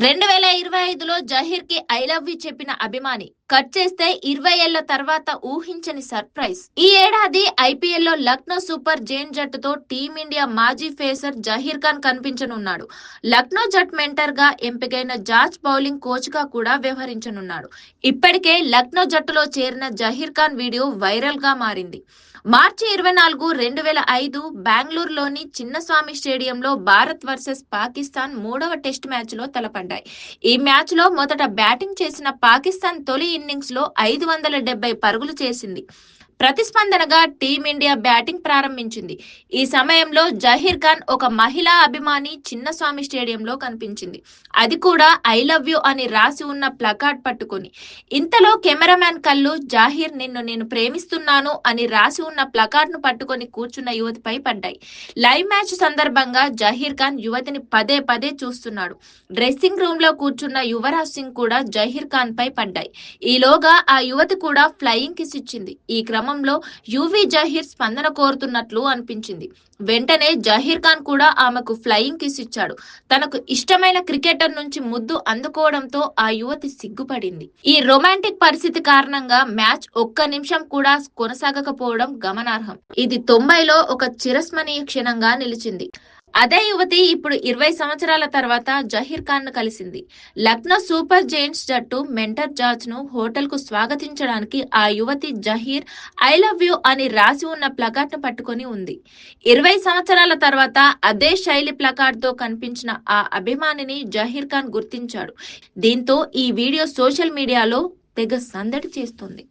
2025లో జహీర్ కి I love you చెప్పిన అభిమాని కట్ చేస్తే 20 ఏళ్ల తర్వాత ఊహించని సర్ప్రైజ్. ఈ ఏడాది ఐపీఎల్ లో లక్నో సూపర్ జైంట్ జట్టుతో టీమిండియా మాజీ పేసర్ జహీర్ ఖాన్ కనిపించనున్నాడు. లక్నో జట్ మెంటర్ గా ఎంపికైన జార్జ్ బౌలింగ్ కోచ్ గా కూడా వ్యవహరించనున్నాడు. ఇప్పటికే లక్నో జట్టులో చేరిన జహీర్ ఖాన్ వీడియో వైరల్ గా మారింది. మార్చి 24, 2005 బెంగళూరులోని చిన్నస్వామి స్టేడియంలో భారత్ వర్సెస్ పాకిస్తాన్ మూడవ టెస్ట్ మ్యాచ్ లో తలపడ్డాయి. ఈ మ్యాచ్ లో మొదట బ్యాటింగ్ చేసిన పాకిస్తాన్ తొలి ఇన్నింగ్స్ లో 570 పరుగులు చేసింది. ప్రతిస్పందనగా టీమిండియా బ్యాటింగ్ ప్రారంభించింది. ఈ సమయంలో జహీర్ ఖాన్ ఒక మహిళా అభిమాని చిన్నస్వామి స్టేడియంలో కనిపించింది. అది కూడా ఐ లవ్ యూ అని రాసి ఉన్న ప్లకార్డ్ పట్టుకుని. ఇంతలో కెమెరామ్యాన్ కళ్ళు జహీర్ నిన్ను నేను ప్రేమిస్తున్నాను అని రాసి ఉన్న ప్లకార్డ్ ను పట్టుకొని కూర్చున్న యువతిపై పడ్డాయి. లైవ్ మ్యాచ్ సందర్భంగా జహీర్ ఖాన్ యువతిని పదే పదే చూస్తున్నాడు. డ్రెస్సింగ్ రూమ్ లో కూర్చున్న యువరాజ్ సింగ్ కూడా జహీర్ ఖాన్ పై పడ్డాయి. ఈలోగా ఆ యువతి కూడా ఫ్లయింగ్ కిస్ ఇచ్చింది. ఈ క్రమంలో యువి జహీర్ స్పందన కోరుతున్నట్లు అనిపించింది. వెంటనే జహీర్ ఖాన్ కూడా ఆమెకు ఫ్లయింగ్ కిస్ ఇచ్చాడు. తనకు ఇష్టమైన క్రికెటర్ నుంచి ముద్దు అందుకోవడంతో ఆ యువతి సిగ్గుపడింది. ఈ రొమాంటిక్ పరిస్థితి కారణంగా మ్యాచ్ ఒక్క నిమిషం కూడా కొనసాగకపోవడం గమనార్హం. ఇది 90లో ఒక చిరస్మరణీయ క్షణంగా నిలిచింది. అదే యువతి ఇప్పుడు 20 సంవత్సరాల తర్వాత జహీర్ ఖాన్ ను కలిసింది. లక్నో సూపర్ జైంట్స్ జట్టు మెంటర్ జార్జ్ ను హోటల్ కు స్వాగతించడానికి ఆ యువతి జహీర్ ఐ లవ్ యూ అని రాసి ఉన్న ప్లకార్డ్ ను పట్టుకొని ఉంది. 20 సంవత్సరాల తర్వాత అదే శైలి ప్లకార్డ్ తో కనిపించిన ఆ అభిమానిని జహీర్ ఖాన్ గుర్తించాడు. దీంతో ఈ వీడియో సోషల్ మీడియాలో తెగ సందడి చేస్తుంది.